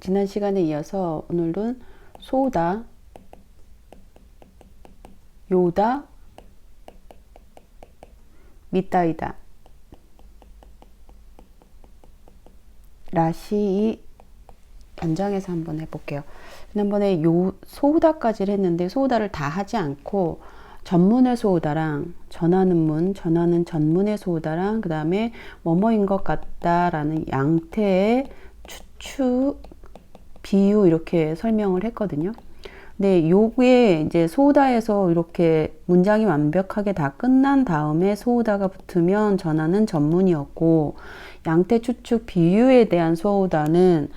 지난 시간에 이어서 오늘은 소다, 요다, 미따이다, 라시 연장해서 한번 해볼게요. 지난번에 소다까지를 했는데 소다를 다 하지 않고 전문의 소다랑 전하는 문, 전하는 전문의 소다랑 그 다음에 뭐뭐인 것 같다라는 양태의 추측, 비유 이렇게 설명을 했거든요. 네, 요게 이제 소다에서 이렇게 문장이 완벽하게 다 끝난 다음에 소다가 붙으면 전하는 전문이었고, 양태 추측 비유에 대한 소다는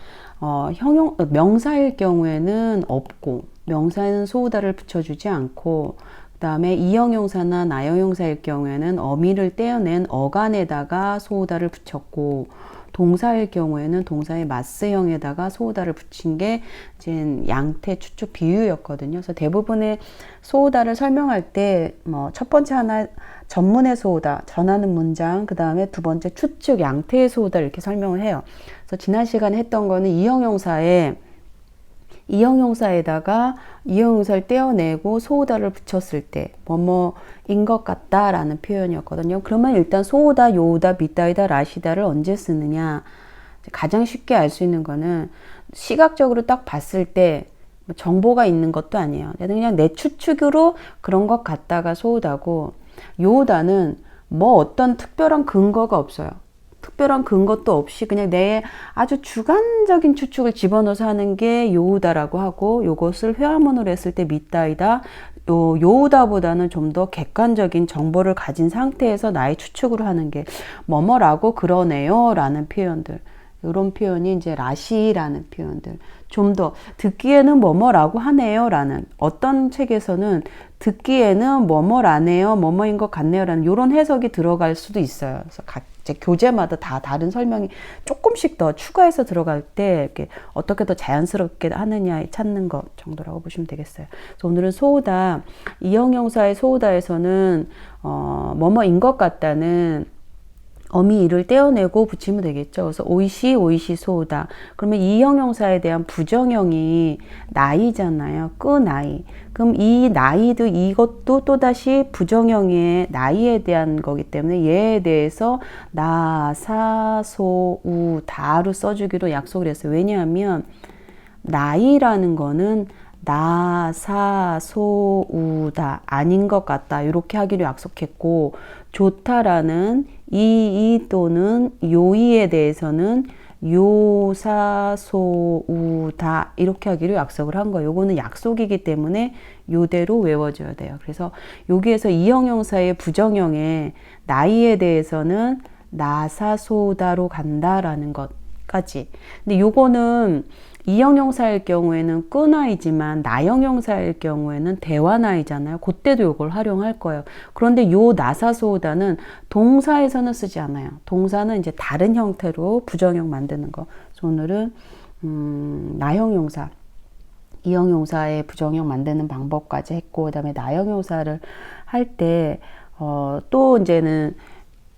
명사일 경우에는 없고, 명사에는 소다를 붙여주지 않고, 그 다음에 이형용사나 나형용사일 경우에는 어미를 떼어낸 어간에다가 소다를 붙였고, 동사일 경우에는 동사의 마스형에다가 소다를 붙인 게 이제 양태 추측 비유였거든요. 그래서 대부분의 소다를 설명할 때 뭐 첫 번째 하나 전문의 소다, 전하는 문장, 그 다음에 두 번째 추측 양태의 소다 이렇게 설명을 해요. 그래서 지난 시간에 했던 거는 이형용사에다가 이형용사를 떼어내고 소다를 붙였을 때 뭐뭐인 것 같다라는 표현이었거든요. 그러면 일단 소다, 요다, 미따이다, 라시다를 언제 쓰느냐? 가장 쉽게 알 수 있는 거는 시각적으로 딱 봤을 때 정보가 있는 것도 아니에요. 그냥 내 추측으로 그런 것 같다가 소다고, 요다는 뭐 어떤 특별한 근거가 없어요. 특별한 근거도 없이 그냥 내 아주 주관적인 추측을 집어넣어서 하는 게 요우다라고 하고, 요것을 회화문으로 했을 때 미따이다, 요우다보다는 좀 더 객관적인 정보를 가진 상태에서 나의 추측으로 하는 게 뭐뭐라고 그러네요 라는 표현들, 이런 표현이 이제 라시라는 표현들, 좀 더 듣기에는 뭐뭐라고 하네요 라는, 어떤 책에서는 듣기에는 뭐뭐라네요, 뭐뭐인 것 같네요 라는 이런 해석이 들어갈 수도 있어요. 그래서 이제 교재마다 다 다른 설명이 조금씩 더 추가해서 들어갈 때 이렇게 어떻게 더 자연스럽게 하느냐 찾는 것 정도라고 보시면 되겠어요. 그래서 오늘은 소다, 이형용사의 소다에서는 뭐뭐인 것 같다는 어미 이를 떼어내고 붙이면 되겠죠. 그래서 오이시 소다. 그러면 이 형용사에 대한 부정형이 나이잖아요. 나이. 그럼 이 나이도, 이것도 또다시 부정형의 나이에 대한 거기 때문에 얘에 대해서 나, 사, 소, 우, 다로 써주기로 약속을 했어요. 왜냐하면 나이라는 거는 나, 사, 소, 우, 다 아닌 것 같다 이렇게 하기로 약속했고, 좋다라는 이 또는 요이에 대해서는 요, 사, 소, 우, 다 이렇게 하기로 약속을 한 거예요. 요거는 약속이기 때문에 요대로 외워줘야 돼요. 그래서 여기에서 이형용사의 부정형의 나이에 대해서는 나사소다로 간다라는 것까지. 근데 요거는 이형용사일 경우에는 끄나이지만 나형용사일 경우에는 대화나이잖아요. 그때도 이걸 활용할 거예요. 그런데 요 나사소다는 동사에서는 쓰지 않아요. 동사는 이제 다른 형태로 부정형 만드는 거. 그래서 오늘은 나형용사, 이형용사의 부정형 만드는 방법까지 했고, 그 다음에 나형용사를 할 때 또 이제는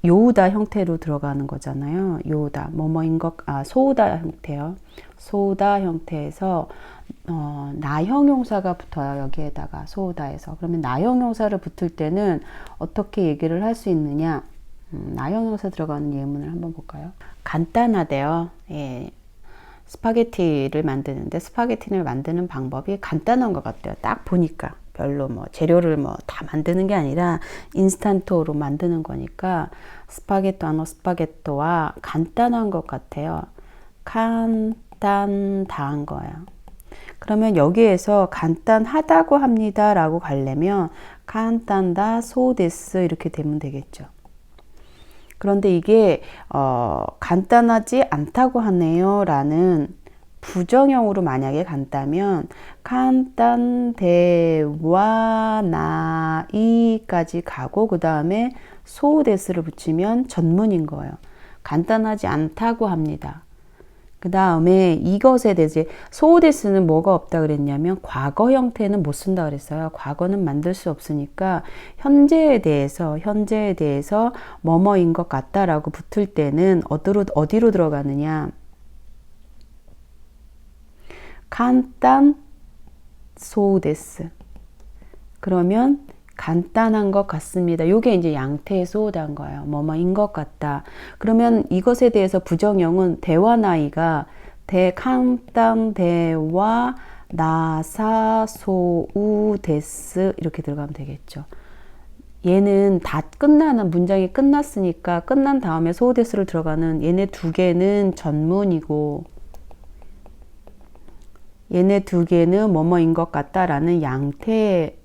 요우다 형태로 들어가는 거잖아요. 요우다, 뭐뭐인 것, 소우다 형태요. 소우다 형태에서 나형용사가 붙어요. 여기에다가 소우다에서. 그러면 나형용사를 붙을 때는 어떻게 얘기를 할 수 있느냐? 나형용사 들어가는 예문을 한번 볼까요? 간단하대요. 예. 스파게티를 만드는데 스파게티를 만드는 방법이 간단한 것 같아요. 딱 보니까. 별로 뭐 재료를 뭐 다 만드는 게 아니라 인스탄토로 만드는 거니까 스파게토와 간단한 것 같아요. 간단다한 거예요. 그러면 여기에서 간단하다고 합니다 라고 가려면 간단다 소데스 이렇게 되면 되겠죠. 그런데 이게 간단하지 않다고 하네요 라는 부정형으로 만약에 간다면 간단대와 나이까지 가고 그 다음에 소데스를 붙이면 전문인 거예요. 간단하지 않다고 합니다. 그 다음에 이것에 대해서 소데스는 뭐가 없다 그랬냐면 과거 형태는 못 쓴다 그랬어요. 과거는 만들 수 없으니까 현재에 대해서 뭐뭐인 것 같다라고 붙을 때는 어디로 들어가느냐? 간단 소데스. 그러면 간단한 것 같습니다. 요게 이제 양태의 소호다인 거예요. 뭐뭐인 것 같다. 그러면 이것에 대해서 부정형은 대화나이가 간단 대화 나사 소우 데스 이렇게 들어가면 되겠죠. 얘는 다 끝나는 문장이 끝났으니까 끝난 다음에 소우데스를 들어가는 얘네 두 개는 전문이고 얘네 두 개는 뭐뭐인 것 같다라는 양태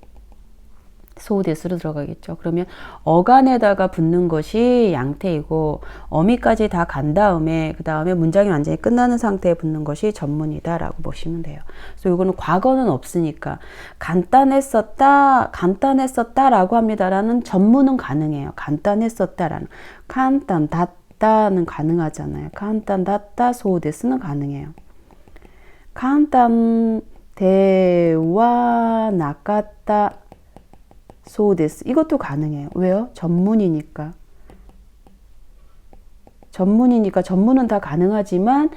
소우데스로 들어가겠죠. 그러면 어간에다가 붙는 것이 양태이고 어미까지 다 간 다음에 그 다음에 문장이 완전히 끝나는 상태에 붙는 것이 전문이다라고 보시면 돼요. 그래서 이거는 과거는 없으니까 간단했었다라고 합니다라는 전문은 가능해요. 간단했었다라는 간단 닷다는 가능하잖아요. 간단 닷다 소우데스는 가능해요. 간단 대화 나갔다 소데스 이것도 가능해요. 왜요? 전문이니까 전문은 다 가능하지만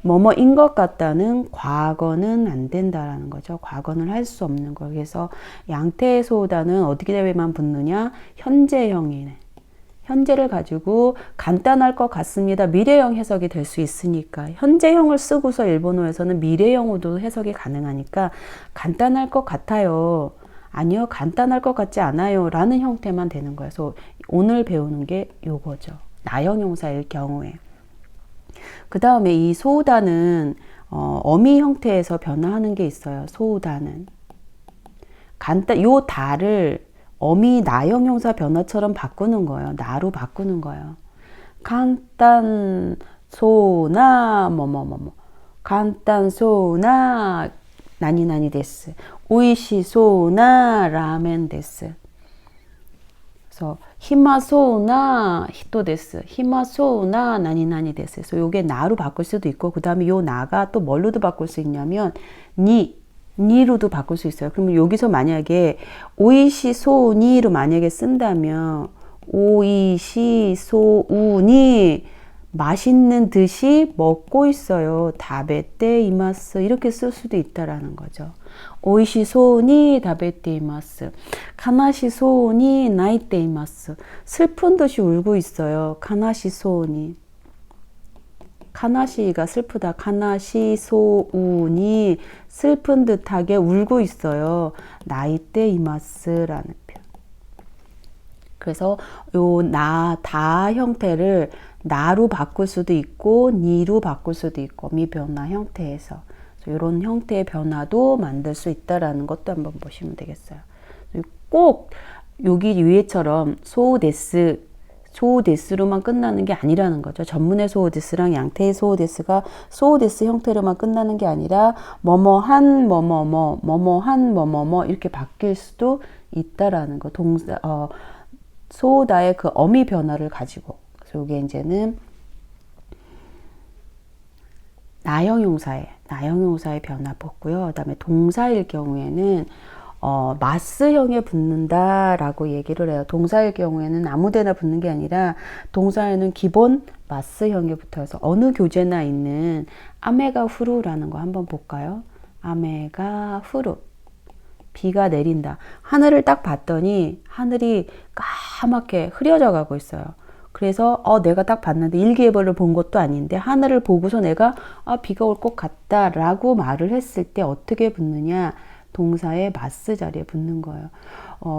뭐뭐인 것 같다는 과거는 안 된다라는 거죠. 과거는 할 수 없는 거. 그래서 양태의 소다는 어떻게 되면 붙느냐? 현재형이네. 현재를 가지고 간단할 것 같습니다. 미래형 해석이 될 수 있으니까 현재형을 쓰고서 일본어에서는 미래형으로도 해석이 가능하니까 간단할 것 같아요. 아니요, 간단할 것 같지 않아요. 라는 형태만 되는 거예요. 그래서 오늘 배우는 게 요거죠. 나형용사일 경우에. 그 다음에 이 소우다는 어미 형태에서 변화하는 게 있어요. 소우다는. 요 다를 어미 나형용사 변화처럼 바꾸는 거예요. 나로 바꾸는 거예요. 간단 소나 간단 소나 나니나니 데스. 오이시소나 라멘 데스. 그래서 히마소나 히토 데스. 히마소나 나니나니 데스. 그래서 요게 나로 바꿀 수도 있고 그 다음에 요 나가 또 뭘로도 바꿀 수 있냐면 니로도 바꿀 수 있어요. 그러면 여기서 만약에 오이시소니로 만약에 쓴다면 오이시소우니 맛있는 듯이 먹고 있어요. 다베떼 이마스 이렇게 쓸 수도 있다라는 거죠. 오이시소니 다베떼 이마스. 카나시소니 나이떼 이마스. 슬픈 듯이 울고 있어요. 카나시소니. 카나시가 슬프다. 카나시소우니 슬픈 듯하게 울고 있어요. 나이떼 이마스라는 표현. 그래서 요 다 형태를 나로 바꿀 수도 있고 니로 바꿀 수도 있고 미변화 형태에서 이런 형태의 변화도 만들 수 있다라는 것도 한번 보시면 되겠어요. 꼭 여기 위에처럼 소우데스로만 끝나는 게 아니라는 거죠. 전문의 소우데스랑 양태의 소우데스가 소우데스 형태로만 끝나는 게 아니라 뭐뭐한 뭐뭐뭐 이렇게 바뀔 수도 있다라는 거. 소우다의 그 어미 변화를 가지고. 그래서 이게 이제는 나형용사의 변화 뽑고요. 그 다음에 동사일 경우에는 마스형에 붙는다라고 얘기를 해요. 동사일 경우에는 아무데나 붙는 게 아니라 동사에는 기본 마스형에 붙어서 어느 교재나 있는 아메가 후루라는 거 한번 볼까요? 아메가 후루. 비가 내린다. 하늘을 딱 봤더니 하늘이 까맣게 흐려져 가고 있어요. 그래서 내가 딱 봤는데 일기예보를 본 것도 아닌데 하늘을 보고서 내가 비가 올 것 같다라고 말을 했을 때 어떻게 붙느냐? 동사의 마스 자리에 붙는 거예요.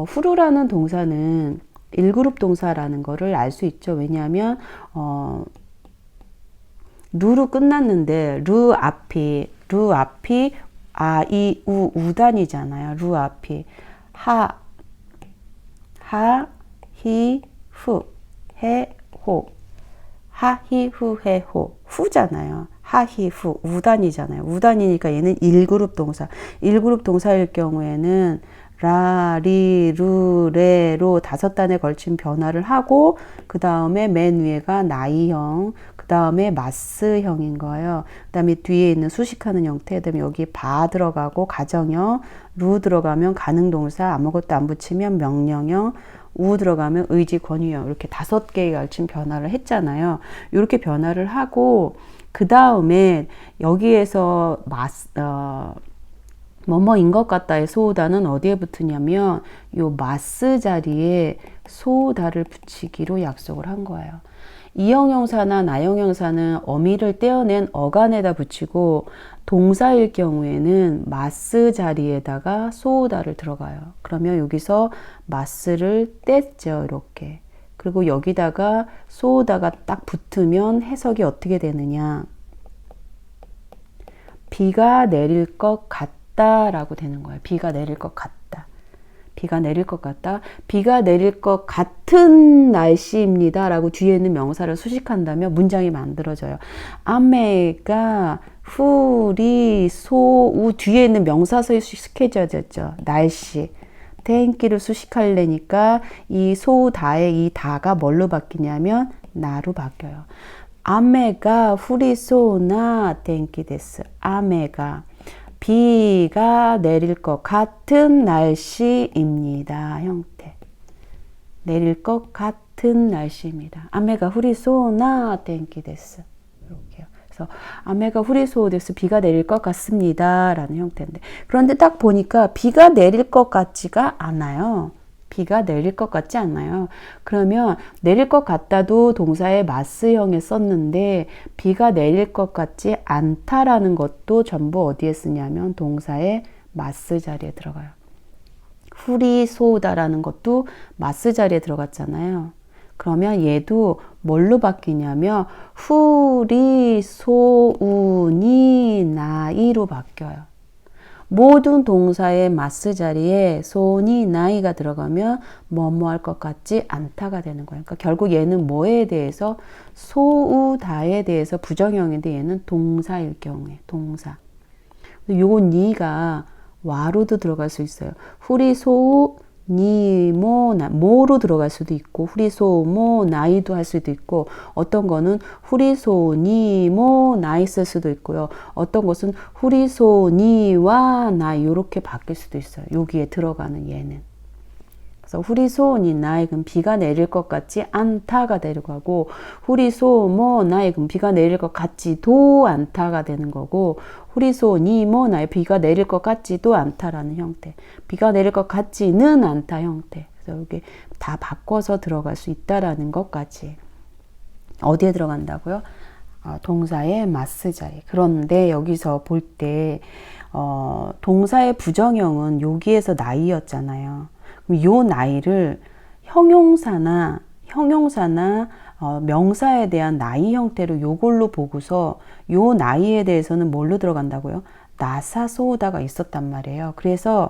후루라는 동사는 1그룹 동사라는 거를 알 수 있죠. 왜냐하면 루로 끝났는데 루 앞이 아, 이, 우단이잖아요. 루 앞이 하, 히, 후, 해, 호. 하, 히, 후, 해, 호. 후잖아요. 하, 히, 후. 우단이잖아요. 우단이니까 얘는 1그룹 동사. 1그룹 동사일 경우에는 라, 리, 루, 레로 5단에 걸친 변화를 하고 그 다음에 맨 위에가 나이형, 그 다음에 마스형인 거예요. 그 다음에 뒤에 있는 수식하는 형태, 그 다음에 여기 바 들어가고 가정형, 루 들어가면 가능동사, 아무것도 안 붙이면 명령형, 우 들어가면 의지, 권유형 이렇게 5개의 걸친 변화를 했잖아요. 이렇게 변화를 하고 그 다음에 여기에서 뭐뭐인 것 같다의 소우다는 어디에 붙으냐면 요 마스 자리에 소우다를 붙이기로 약속을 한 거예요. 이형용사나 나형용사는 어미를 떼어낸 어간에다 붙이고 동사일 경우에는 마스 자리에다가 소우다를 들어가요. 그러면 여기서 마스를 뗐죠. 이렇게. 그리고 여기다가 소우다가 딱 붙으면 해석이 어떻게 되느냐. 비가 내릴 것 같다 라고 되는 거예요. 비가 내릴 것 같다. 비가 내릴 것 같다. 비가 내릴 것 같은 날씨입니다 라고 뒤에 있는 명사를 수식한다면 문장이 만들어져요. 아메가 후리 소우 뒤에 있는 명사서에 수식해져야죠. 날씨.天気를 수식하려니까 이 소다의 이 다가 뭘로 바뀌냐면 나로 바뀌어요. 아메가 후리소나 텐키 데스. 아메가 비가 내릴 것 같은 날씨입니다. 형태. 내릴 것 같은 날씨입니다. 아메가 후리소나 텐키 데스. 이렇게요. 그래서 아메가 후리소 데스 비가 내릴 것 같습니다. 라는 형태인데 그런데 딱 보니까 비가 내릴 것 같지가 않아요. 비가 내릴 것 같지 않나요? 그러면 내릴 것 같다도 동사의 마스형에 썼는데 비가 내릴 것 같지 않다라는 것도 전부 어디에 쓰냐면 동사의 마스 자리에 들어가요. 후리소다라는 것도 마스 자리에 들어갔잖아요. 그러면 얘도 뭘로 바뀌냐면 후리소우니 나이로 바뀌어요. 모든 동사의 마스 자리에 소니 나이가 들어가면 뭐뭐 할 것 같지 않다가 되는 거예요. 그러니까 결국 얘는 뭐에 대해서 소우다에 대해서 부정형인데 얘는 동사일 경우에 동사. 요 니가 와로도 들어갈 수 있어요. 후리소우 니모 나 모로 들어갈 수도 있고 후리소모 나이도 할 수도 있고 어떤 거는 후리소니모 나이 쓸 수도 있고요. 어떤 것은 후리소니와 나이 이렇게 바뀔 수도 있어요. 여기에 들어가는 얘는. 그래서 후리소니 나이 그럼 비가 내릴 것 같지 않다가 데려가고 후리소모 나이 그럼 비가 내릴 것 같지도 않다가 되는 거고 후리소니모 나이 비가 내릴 것 같지도 않다라는 형태. 비가 내릴 것 같지는 않다 형태. 그래서 여기 다 바꿔서 들어갈 수 있다라는 것까지. 어디에 들어간다고요? 동사의 마스 자리. 그런데 여기서 볼 때 동사의 부정형은 여기에서 나이였잖아요. 그럼 요 나이를 형용사나 명사에 대한 나이 형태로 요걸로 보고서 요 나이에 대해서는 뭘로 들어간다고요? 나사 소우다가 있었단 말이에요. 그래서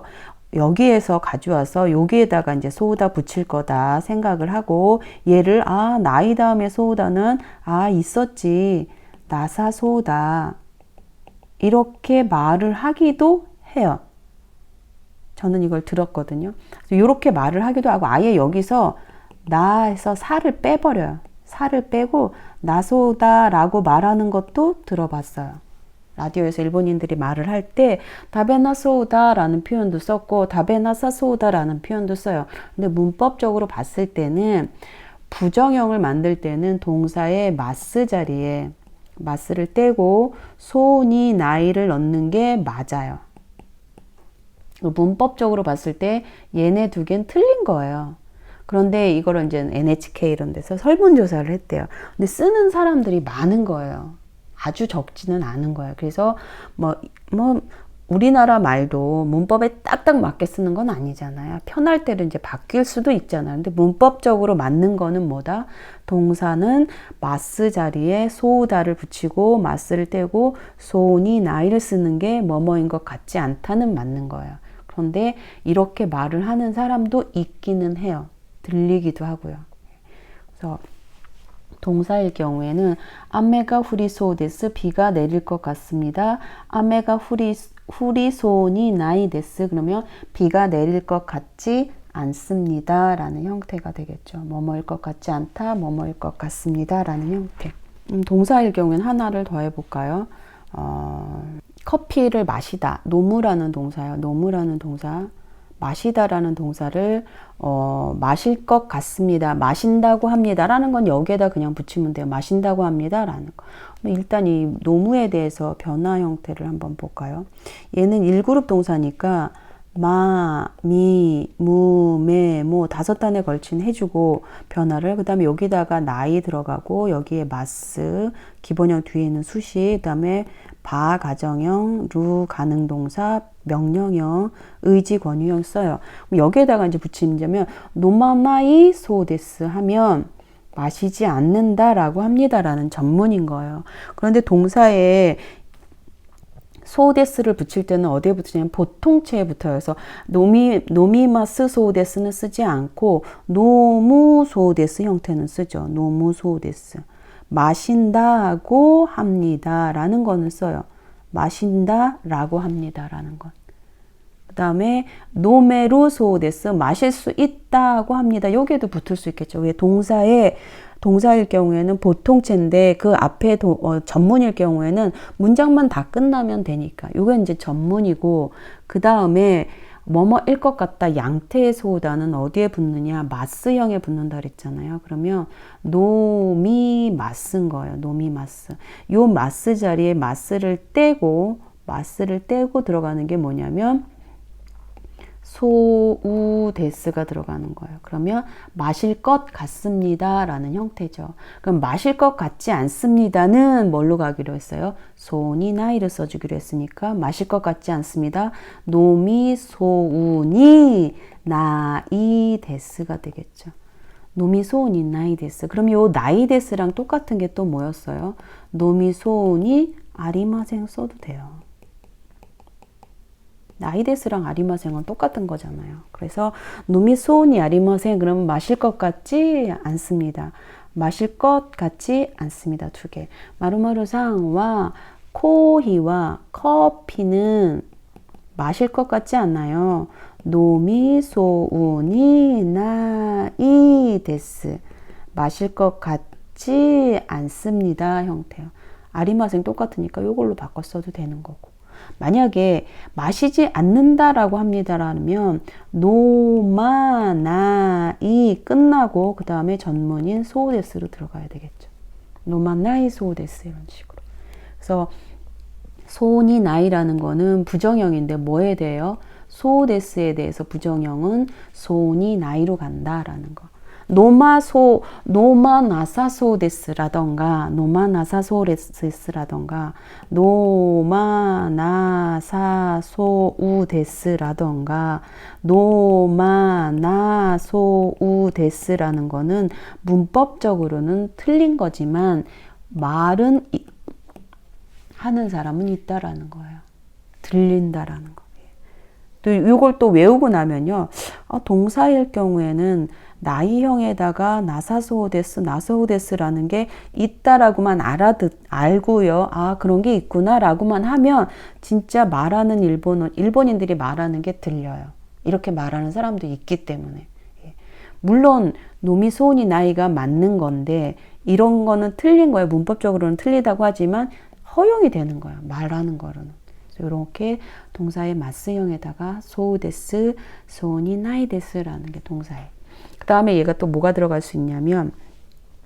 여기에서 가져와서 여기에다가 이제 소우다 붙일 거다 생각을 하고 얘를 나이 다음에 소우다는 있었지. 나사 소우다. 이렇게 말을 하기도 해요. 저는 이걸 들었거든요. 이렇게 말을 하기도 하고 아예 여기서 나에서 사를 빼버려요. 사를 빼고 나소다라고 말하는 것도 들어봤어요. 라디오에서 일본인들이 말을 할 때 다베나소다라는 표현도 썼고 다베나사소다라는 표현도 써요. 근데 문법적으로 봤을 때는 부정형을 만들 때는 동사의 마스 자리에 마스를 떼고 소니 나이를 넣는 게 맞아요. 문법적으로 봤을 때 얘네 두 개는 틀린 거예요. 그런데 이거를 이제 NHK 이런 데서 설문조사를 했대요. 근데 쓰는 사람들이 많은 거예요. 아주 적지는 않은 거예요. 그래서 우리나라 말도 문법에 딱딱 맞게 쓰는 건 아니잖아요. 편할 때는 이제 바뀔 수도 있잖아요. 근데 문법적으로 맞는 거는 뭐다? 동사는 마스 자리에 소우다를 붙이고 마스를 떼고 소니 나이를 쓰는 게 뭐뭐인 것 같지 않다는 맞는 거예요. 그런데 이렇게 말을 하는 사람도 있기는 해요. 들리기도 하고요. 그래서 동사일 경우에는 아메가 후리소 데스 비가 내릴 것 같습니다. 아메가 후리소니 나이 데스 그러면 비가 내릴 것 같지 않습니다. 라는 형태가 되겠죠. 뭐뭐일 것 같지 않다, 뭐뭐일 것 같습니다. 라는 형태. 동사일 경우에는 하나를 더 해볼까요? 커피를 마시다. 노무라는 동사요. 노무라는 동사. 마시다라는 동사를 마실 것 같습니다. 마신다고 합니다. 라는 건 여기에다 그냥 붙이면 돼요. 마신다고 합니다. 라는 거. 일단 이 노무에 대해서 변화 형태를 한번 볼까요? 얘는 1그룹 동사니까 마, 미, 무, 매, 모 5단에 걸친 해주고 변화를 그 다음에 여기다가 나이 들어가고 여기에 마스 기본형 뒤에는 수식 그 다음에 바 가정형 루 가능동사 명령형 의지 권유형 써요. 여기에다가 이제 붙이면 노마마이 소데스 하면 마시지 않는다라고 합니다라는 전문인 거예요. 그런데 동사에 소데스를 붙일 때는 어디에 붙이냐면 보통체에 붙어요. 그래서 노미마스 소데스는 쓰지 않고 노무 소데스 형태는 쓰죠. 노무 소데스. 마신다고 합니다. 라는 거는 써요. 마신다라고 합니다. 라는 건. 그 다음에 노메루 소데스 마실 수 있다고 합니다. 여기에도 붙을 수 있겠죠. 왜 동사일 경우에는 보통체인데 그 앞에 전문일 경우에는 문장만 다 끝나면 되니까. 이게 이제 전문이고 그 다음에 뭐뭐일 것 같다 양태의 소다는 어디에 붙느냐 마스형에 붙는다 그랬잖아요. 그러면 노미마스인 거예요. 노미마스. 요 마스 자리에 마스를 떼고 들어가는 게 뭐냐면 소우데스가 들어가는 거예요. 그러면 마실 것 같습니다 라는 형태죠. 그럼 마실 것 같지 않습니다는 뭘로 가기로 했어요? 소니 나이를 써주기로 했으니까 마실 것 같지 않습니다. 노미 소우니 나이 데스가 되겠죠. 노미 소우니 나이 데스. 그럼 요 나이 데스랑 똑같은 게 또 뭐였어요? 노미 소우니 아리마생 써도 돼요. 나이데스랑 아리마생은 똑같은 거잖아요. 그래서 노미소니 아리마생 그러면 마실 것 같지 않습니다. 마실 것 같지 않습니다. 2개. 마루마루상과 코히와 커피는 마실 것 같지 않나요? 노미소우니 나이데스. 마실 것 같지 않습니다. 형태요. 아리마생 똑같으니까 이걸로 바꿔 써도 되는 거고. 만약에 마시지 않는다라고 합니다라면 노마나이 끝나고 그 다음에 전문인 소데스로 들어가야 되겠죠. 노마나이 소데스 이런 식으로. 그래서 소니 나이라는 거는 부정형인데 뭐에 대해요? 소데스에 대해서 부정형은 소니 나이로 간다라는 거. 노마나사소데스라던가 노마나소우데스라는 거는 문법적으로는 틀린 거지만 말은 하는 사람은 있다라는 거예요. 들린다라는 거. 또 이걸 또 외우고 나면요. 동사일 경우에는 나이형에다가 나사소우데스라는 게 있다라고만 알고요. 그런 게 있구나라고만 하면 진짜 말하는 일본인들이 말하는 게 들려요. 이렇게 말하는 사람도 있기 때문에. 물론 노미소니 나이가 맞는 건데 이런 거는 틀린 거예요. 문법적으로는 틀리다고 하지만 허용이 되는 거예요. 말하는 거로는. 이렇게 동사의 마스형에다가 소우데스, 소니 나이데스라는 게 동사예요. 그 다음에 얘가 또 뭐가 들어갈 수 있냐면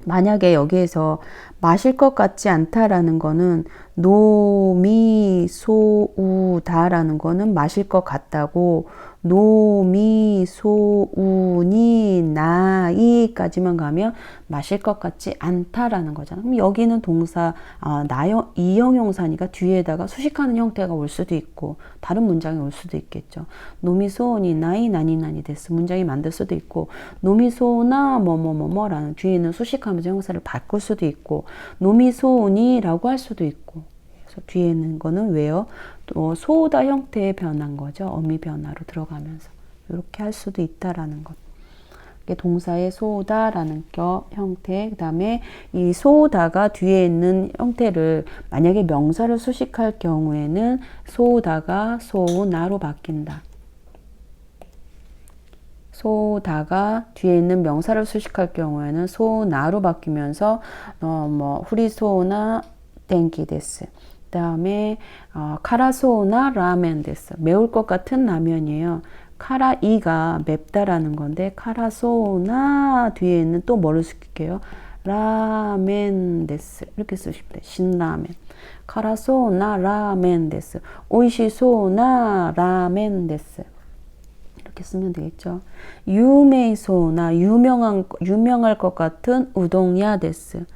만약에 여기에서 마실 것 같지 않다라는 거는 노미소우다라는 거는 마실 것 같다고 노미소우니 나이까지만 가면 마실 것 같지 않다라는 거잖아. 그럼 여기는 동사 이형용사니까 뒤에다가 수식하는 형태가 올 수도 있고 다른 문장이 올 수도 있겠죠. 노미소우니 나이 나니나니 데스 문장이 만들 수도 있고 노미소우나 뭐뭐뭐뭐라는 뒤에는 수식하면서 형사를 바꿀 수도 있고 노미소우니라고 할 수도 있고 그래서 뒤에 있는 거는 왜요? 또 소다 형태의 변한 거죠. 어미 변화로 들어가면서 이렇게 할 수도 있다라는 것. 이게 동사의 소다라는 형태. 그 다음에 이 소다가 뒤에 있는 형태를 만약에 명사를 수식할 경우에는 소다가 소나로 바뀐다. 소다가 뒤에 있는 명사를 수식할 경우에는 소나로 바뀌면서 후리소나 땡기 데스. 그 다음에 카라소나 라멘 데스. 매울 것 같은 라면이에요. 카라이가 맵다라는 건데 카라소나 뒤에 있는 또 뭐를 쓸게요? 라멘 데스 이렇게 쓰시면 돼요. 신라멘. 카라소나 라멘 데스. 오이시소나 라멘 데스. 이렇게 쓰면 되겠죠. 유메이소나 유명할 것 같은 우동야 데스.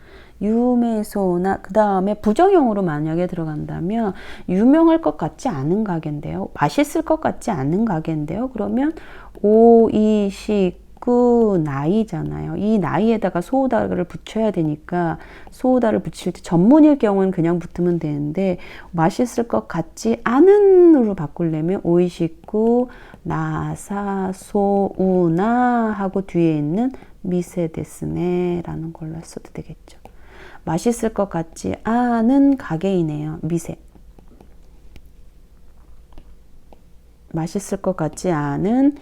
유메소나 그 다음에 부정형으로 만약에 들어간다면 유명할 것 같지 않은 가게인데요. 맛있을 것 같지 않은 가게인데요. 그러면 오이시쿠 나이잖아요. 이 나이에다가 소우다를 붙여야 되니까 소우다를 붙일 때 전문일 경우는 그냥 붙으면 되는데 맛있을 것 같지 않은으로 바꾸려면 오이시쿠 나사소우나 하고 뒤에 있는 미세 데스네 라는 걸로 써도 되겠죠. 맛있을 것 같지 않은 가게이네요. 미세. 맛있을 것 같지 않은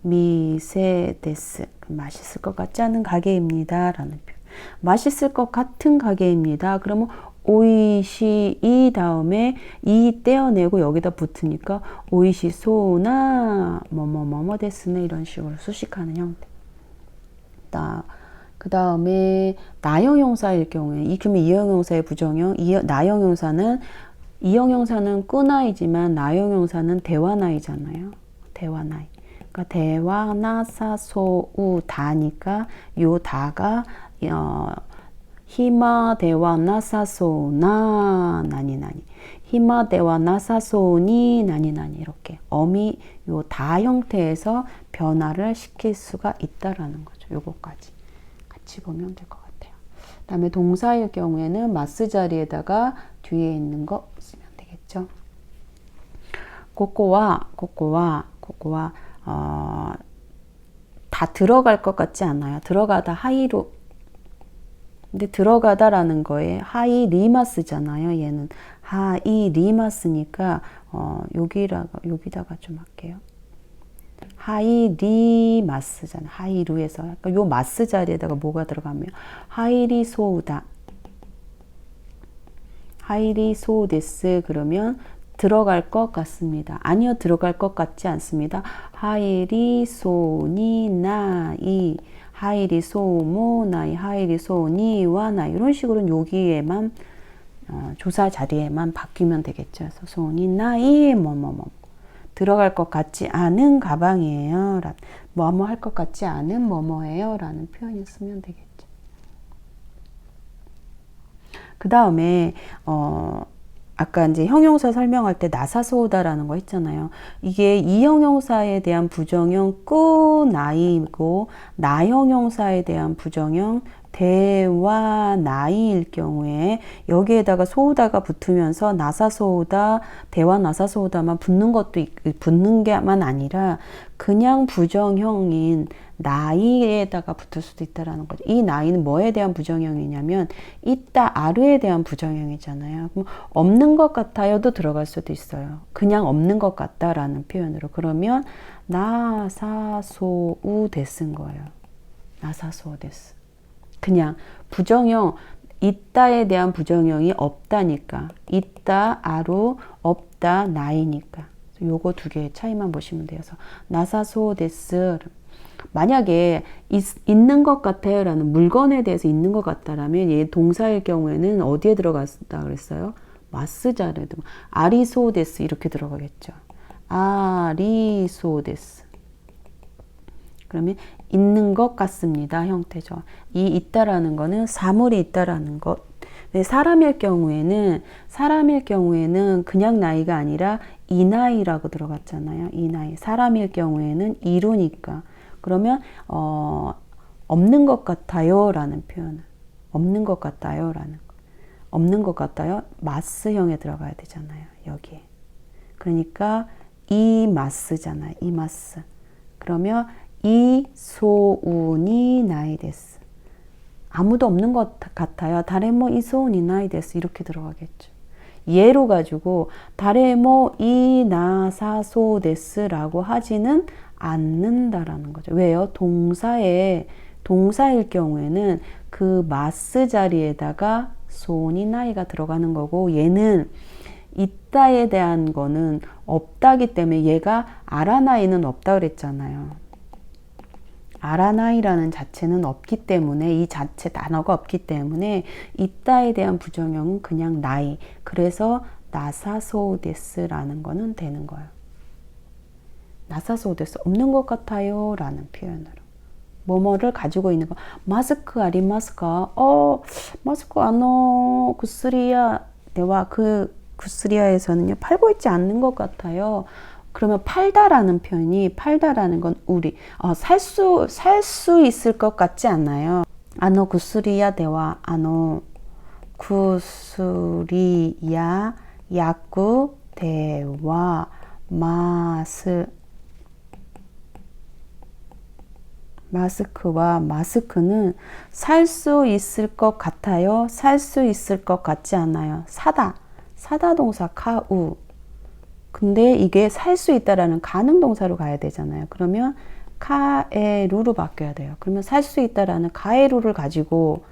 미세 데스. 맛있을 것 같지 않은 가게입니다. 라는 표현. 맛있을 것 같은 가게입니다. 그러면 오이시 이 다음에 이 떼어내고 여기다 붙으니까 오이시 소나 뭐뭐뭐뭐 데스네 이런 식으로 수식하는 형태. 그 다음에 나형용사일 경우에 그러면 이형용사의 부정형 나형용사는 이형용사는 꾸나이지만 나형용사는 대화나이잖아요. 대화나이. 그러니까 대화나사소우 다니까 요 다가 히마 대화나사소나 나니나니 히마 대화나사소니 나니나니 이렇게 어미 요 다 형태에서 변화를 시킬 수가 있다라는 거죠. 요거까지 같이 보면 될 것 같아요. 그 다음에 동사일 경우에는 마스 자리에다가 뒤에 있는 거 쓰면 되겠죠. 고코와 다 들어갈 것 같지 않아요. 들어가다 하이로. 근데 들어가다라는 거에 하이리마스잖아요. 얘는 하이리마스니까 여기다가 좀 할게요. 하이리마스잖아요. 하이루에서 그러니까 요 마스 자리에다가 뭐가 들어가면 하이리소우다. 하이리소데스 그러면 들어갈 것 같습니다. 아니요, 들어갈 것 같지 않습니다. 하이리소니나이, 하이리소모나이, 하이리소니와나이 이런 식으로 여기에만 조사 자리에만 바뀌면 되겠죠. 그래서 소니나이 뭐뭐뭐 들어갈 것 같지 않은 가방이에요. 뭐뭐 할 것 같지 않은 뭐뭐예요. 라는 표현을 쓰면 되겠죠. 그 다음에 아까 이제 형용사 설명할 때 나사소다라는 거 했잖아요. 이게 이 형용사에 대한 부정형 꾸나이고 나 형용사에 대한 부정형 대와 나이일 경우에 여기에다가 소우다가 붙으면서 나사소우다, 대와 나사소우다만 붙는 게만 아니라 그냥 부정형인 나이에다가 붙을 수도 있다라는 거죠. 이 나이는 뭐에 대한 부정형이냐면 있다 아르에 대한 부정형이잖아요. 그럼 없는 것 같아요도 들어갈 수도 있어요. 그냥 없는 것 같다라는 표현으로. 그러면 나사소우 데스인 거예요. 나사소우 데스. 그냥 부정형 있다에 대한 부정형이 없다니까. 있다 아루 없다 나이니까. 요거 두 개의 차이만 보시면 돼요. 나사소우 데스. 만약에 있는 것 같아요 라는 물건에 대해서 있는 것 같다라면 얘 동사일 경우에는 어디에 들어갔다 그랬어요? 마스 자리에도 아리소데스 이렇게 들어가겠죠. 아리소데스. 그러면 있는 것 같습니다 형태죠. 이 있다라는 거는 사물이 있다라는 것. 사람일 경우에는 그냥 나이가 아니라 이 나이라고 들어갔잖아요. 이 나이. 사람일 경우에는 이루니까. 그러면 없는 것 같아요 라는 표현은 없는 것 같아요 라는 거. 없는 것 같아요 마스형에 들어가야 되잖아요. 여기에. 그러니까 이 마스잖아요. 이 마스. 그러면 이 소운이 나이 데스. 아무도 없는 것 같아요. 다레모 이 소운이 나이 데스 이렇게 들어가겠죠. 예로 가지고 다레모 이 나사소 데스라고 하지는 않는다라는 거죠. 왜요? 동사일 경우에는 그 마스 자리에다가 소니 나이가 들어가는 거고 얘는 있다에 대한 거는 없다기 때문에 얘가 아라나이는 없다 그랬잖아요. 아라나이라는 자체는 없기 때문에 이 자체 단어가 없기 때문에 있다에 대한 부정형은 그냥 나이. 그래서 나사소데스라는 거는 되는 거예요. 나사소데스 없는 것 같아요 라는 표현으로. 뭐뭐를 가지고 있는 거. 마스크 아리마스까? 마스크 아노 구스리야 대와 그 구스리아에서는요 팔고 있지 않는 것 같아요. 그러면 팔다라는 표현이 팔다라는 건 우리 살 수 있을 것 같지 않나요? 아노 구스리야 대와 아노 구스리야 야구 대와 마스크와 마스크는 살 수 있을 것 같아요. 살 수 있을 것 같지 않아요. 사다 동사 카우. 근데 이게 살 수 있다라는 가능 동사로 가야 되잖아요. 그러면 카에루로 바뀌어야 돼요. 그러면 살 수 있다라는 카에루를 가지고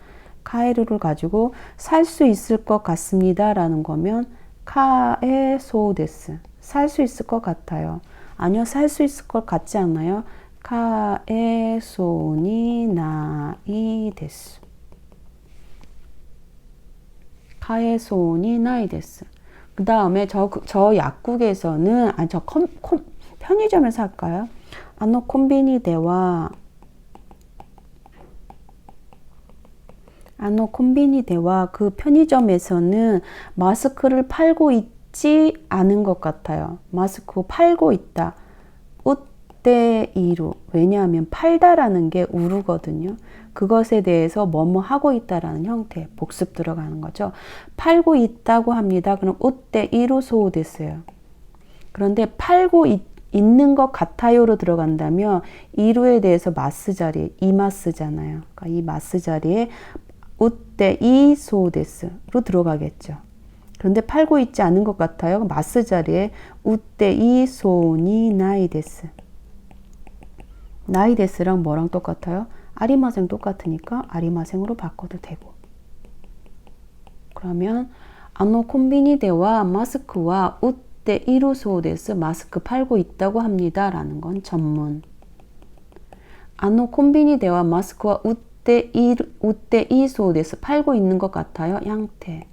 살 수 있을 것 같습니다 라는 거면 카에소데스. 살 수 있을 것 같아요. 아니요, 살 수 있을 것 같지 않나요? 카에소니 나이 데스. 카에소니 나이 데스. 그 다음에 저 약국에서는 편의점에서 할까요? 아노 콤비니 대와 그 편의점에서는 마스크를 팔고 있지 않은 것 같아요. 마스크 팔고 있다. 우떼이루. 왜냐하면 팔다라는 게 우루거든요. 그것에 대해서 뭐뭐 하고 있다라는 형태, 복습 들어가는 거죠. 팔고 있다고 합니다. 그럼 우떼이루 소됐어요. 그런데 팔고 있는 것 같아요로 들어간다면 이루에 대해서 마스 자리, 이마스잖아요. 그러니까 이 마스 자리에 우떼이 소데스로 들어가겠죠. 그런데 팔고 있지 않은 것 같아요. 마스 자리에 우떼이 소니 나이데스. 나이데스랑 뭐랑 똑같아요? 아리마생 똑같으니까 아리마생으로 바꿔도 되고. 그러면 아노 콤비니데와 마스크와 우떼이루 소데스. 마스크 팔고 있다고 합니다 라는 건 전문. 아노 콤비니데와 마스크와 우떼이 소데스. 팔고 있는 것 같아요. 양태.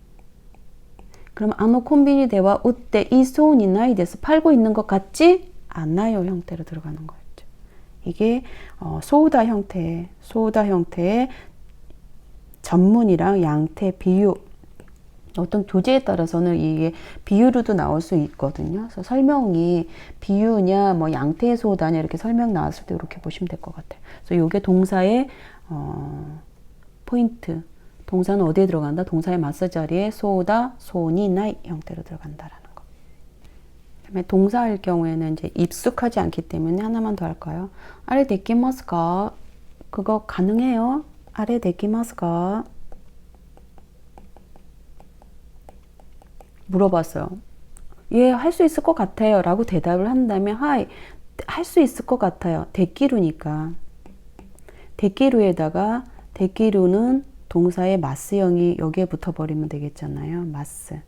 그럼 아노 콤비니데와 우떼이 소니 나이데스. 팔고 있는 것 같지 않나요? 형태로 들어가는 거였죠. 이게 소우다 형태의 전문이랑 양태 비유. 어떤 교재에 따라서는 이게 비유로도 나올 수 있거든요. 그래서 설명이 비유냐, 뭐 양태 소다냐 이렇게 설명 나왔을 때 이렇게 보시면 될 것 같아요. 그래서 이게 동사의 포인트. 동사는 어디에 들어간다? 동사의 마스 자리에 소다, 소니, 나이 형태로 들어간다라는 거. 그다음에 동사일 경우에는 이제 익숙하지 않기 때문에 하나만 더 할까요? 아래 데키마스까? 그거 가능해요? 아래 데키마스까? 물어봤어요. 예, 할 수 있을 것 같아요 라고 대답을 한다면 하이, 할 수 있을 것 같아요. 데끼루니까. 데끼루에다가 데끼루는 동사의 마스형이 여기에 붙어버리면 되겠잖아요. 마스.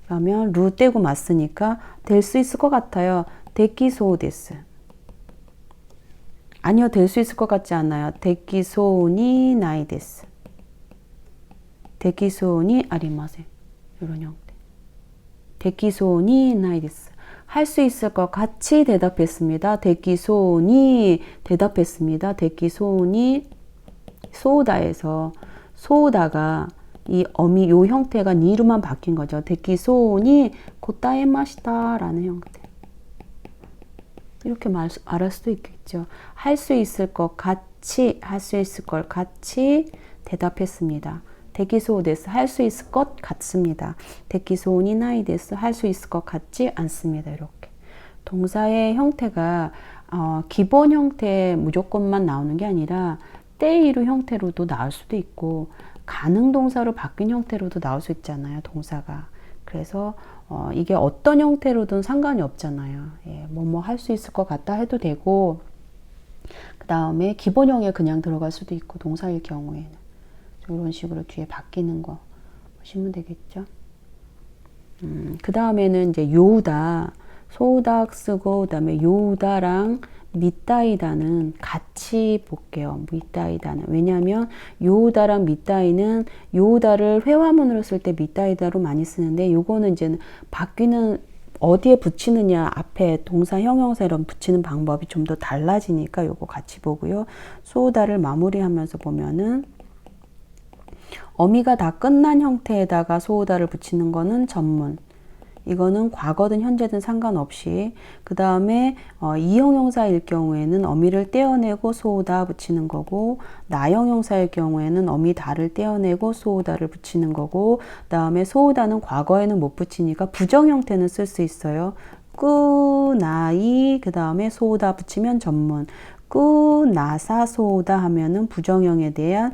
그러면 루 떼고 마스니까 될 수 있을 것 같아요. 데끼소우 데스. 아니요, 될 수 있을 것 같지 않아요. 데끼소우니 나이 데스. 데끼소우니 아리마세. 이런 형태. 데끼소우니 나이 데스. 할 수 있을 것 같이 대답했습니다. 데끼소우니 대답했습니다. 데끼소우니 소우다에서 소우다가 이 어미 요 형태가 니루만 바뀐 거죠. 데키소니 고타에마시다 라는 형태. 이렇게 말할 수도 있겠죠. 할 수 있을 것 같이, 할 수 있을 걸 같이 대답했습니다. 데키소우 데스. 할 수 있을 것 같습니다. 데키소니 나이 데스. 할 수 있을 것 같지 않습니다. 이렇게. 동사의 형태가 기본 형태 무조건만 나오는 게 아니라 때이루 형태로도 나올 수도 있고 가능 동사로 바뀐 형태로도 나올 수 있잖아요. 동사가. 그래서 이게 어떤 형태로든 상관이 없잖아요. 예, 뭐 할 수 있을 것 같다 해도 되고 그 다음에 기본형에 그냥 들어갈 수도 있고 동사일 경우에는 이런 식으로 뒤에 바뀌는 거 보시면 되겠죠. 그 다음에는 이제 요우다. 소우다 쓰고 그다음에 요우다랑 미따이다는 같이 볼게요. 미따이다는. 왜냐하면 요우다랑 미따이는 요우다를 회화문으로 쓸 때 미따이다로 많이 쓰는데 요거는 이제는 바뀌는 어디에 붙이느냐 앞에 동사 형용사 이런 붙이는 방법이 좀 더 달라지니까 요거 같이 보고요. 소우다를 마무리하면서 보면은 어미가 다 끝난 형태에다가 소우다를 붙이는 거는 전문. 이거는 과거든 현재든 상관없이 그 다음에 이형용사일 경우에는 어미를 떼어내고 소우다 붙이는 거고 나형용사일 경우에는 어미 다를 떼어내고 소우다를 붙이는 거고 그 다음에 소우다는 과거에는 못 붙이니까 부정 형태는 쓸 수 있어요. 꾸, 나이 그 다음에 소우다 붙이면 전문 꾸, 나사, 소우다 하면은 부정형에 대한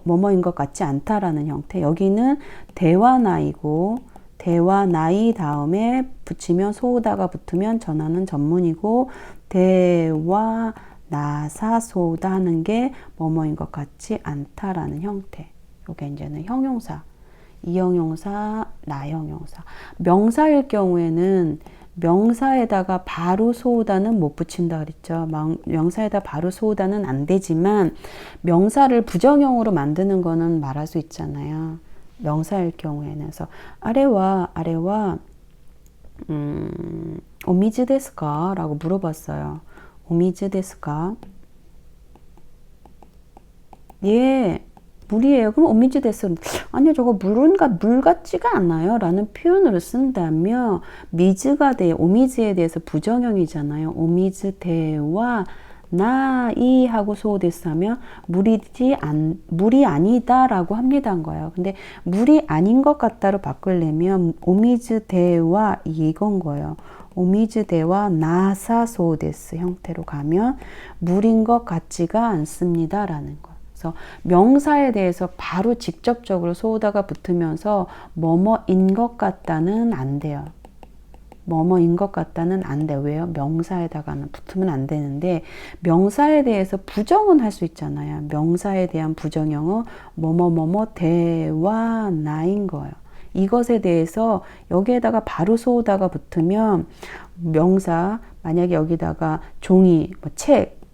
뭐뭐인 것 같지 않다라는 형태. 여기는 대화 나이고 대와 나이 다음에 붙이면 소우다가 붙으면 전화는 전문이고 대와 나사 소우다 하는 게 뭐뭐인 것 같지 않다라는 형태. 요게 이제는 형용사, 이형용사, 나형용사. 명사일 경우에는 명사에다가 바로 소우다는 못 붙인다 그랬죠. 명사에다 바로 소우다는 안 되지만 명사를 부정형으로 만드는 거는 말할 수 있잖아요. 명사일 경우에는. 그래서 아래와 오미즈 데스까? 라고 물어봤어요. 오미즈 데스까? 예, 물이에요. 그럼 오미즈 데스. 아니요, 저거 물 같지가 않아요. 라는 표현으로 쓴다면 미즈가 돼, 오미즈에 대해서 부정형이잖아요. 오미즈 대와 나이 하고 소데스 하면 물이 아니다라고 합니다 한 거예요. 근데 물이 아닌 것 같다로 바꾸려면 오미즈 대와 이건 거예요. 오미즈 대와 나사 소데스 형태로 가면 물인 것 같지가 않습니다 라는 거. 그래서 명사에 대해서 바로 직접적으로 소우다가 붙으면서 뭐뭐인 것 같다는 안 돼요. 뭐뭐인 것 같다는 안 돼. 왜요? 명사에다가는 붙으면 안 되는데 명사에 대해서 부정은 할 수 있잖아요. 명사에 대한 부정형은 뭐뭐뭐뭐 대와 나인 거예요. 이것에 대해서 여기에다가 바로 소우다가 붙으면 명사 만약에 여기다가 종이, 뭐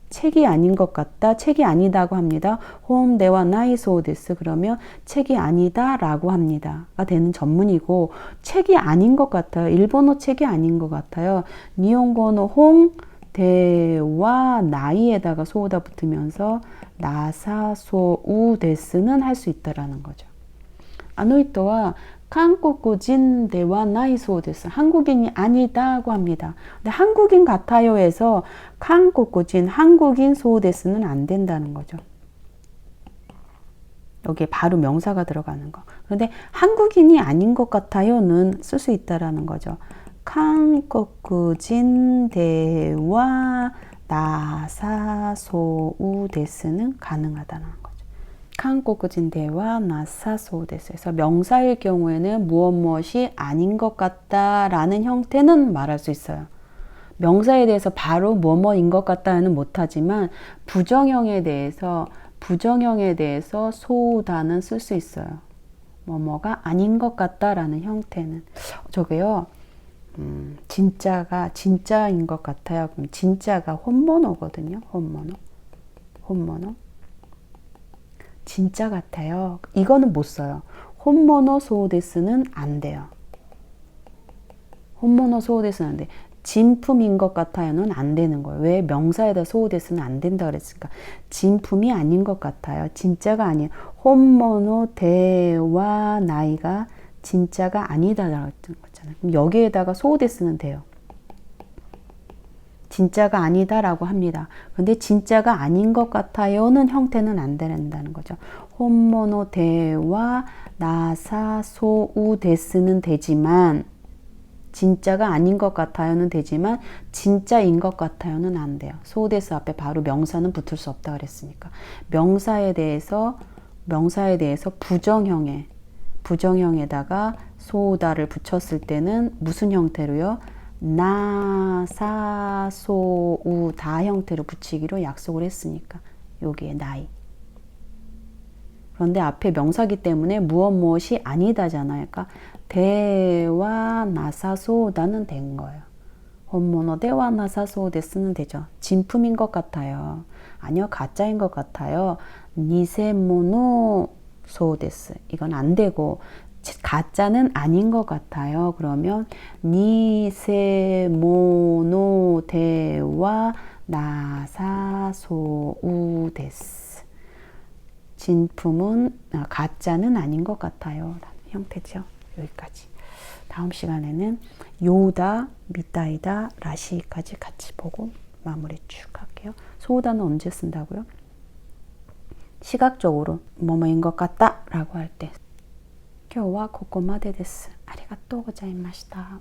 책이 아닌 것 같다. 책이 아니다고 합니다. 홈 대와 나이 소데스 그러면 책이 아니다 라고 합니다가 되는 전문이고 책이 아닌 것 같아요. 일본어 책이 아닌 것 같아요. 니혼고노 홍 대와 나이에다가 소우다 붙으면서 나사 소우 데스는 할 수 있다라는 거죠. 아노이토와 한국인 대와 나이 소데스 한국인이 아니다고 합니다. 근데 한국인 같아요에서 한국인 소데스는 안 된다는 거죠. 여기에 바로 명사가 들어가는 거. 그런데 한국인이 아닌 것 같아요는 쓸 수 있다라는 거죠. 한국인 대와 나사 소우 데스는 가능하다는 거죠. 한국인 대와 나사 소데스. 그래서 명사일 경우에는 무엇이 아닌 것 같다라는 형태는 말할 수 있어요. 명사에 대해서 바로 뭐뭐인 것 같다는 못하지만 부정형에 대해서 소우다는 쓸 수 있어요. 뭐뭐가 아닌 것 같다라는 형태는. 저게요. 진짜인 것 같아요. 그럼 진짜가 혼모노거든요. 혼모노. 진짜 같아요. 이거는 못 써요. 혼모노 소데스는 안 돼요. 혼모노 소데스는 안 돼. 진품인 것 같아요는 안 되는 거예요. 왜? 명사에다 소데스는 안 된다 그랬으니까. 진품이 아닌 것 같아요. 진짜가 아니에요. 혼모노 대와 나이가 진짜가 아니다라고 했던 거잖아요. 그럼 여기에다가 소데스는 돼요. 진짜가 아니다라고 합니다. 근데 진짜가 아닌 것 같아요는 형태는 안 된다는 거죠. 혼모노 대와 나사 소우 데스는 되지만 진짜가 아닌 것 같아요는 되지만 진짜인 것 같아요는 안 돼요. 소데스 앞에 바로 명사는 붙을 수 없다 그랬으니까. 명사에 대해서 부정형에다가 소우다를 붙였을 때는 무슨 형태로요? 나사 소우 다 형태로 붙이기로 약속을 했으니까 여기에 나이. 그런데 앞에 명사기 때문에 무엇이 아니다잖아요. 그러니까 대와 나사 소우다는 된 거예요. 본모노 대와 나사소 데스는 되죠. 진품인 것 같아요. 아니요, 가짜인 것 같아요. 니세모노 소데스. 이건 안 되고 가짜는 아닌 것 같아요. 그러면 니세모노 대와 나사소우 데스. 진품은 가짜는 아닌 것 같아요. 라는 형태죠. 여기까지. 다음 시간에는 요다, 미다이다, 라시까지 같이 보고 마무리 쭉 할게요. 소우다는 언제 쓴다고요? 시각적으로 뭐뭐인 것 같다 라고 할 때. 今日はここまでです。ありがとうございました。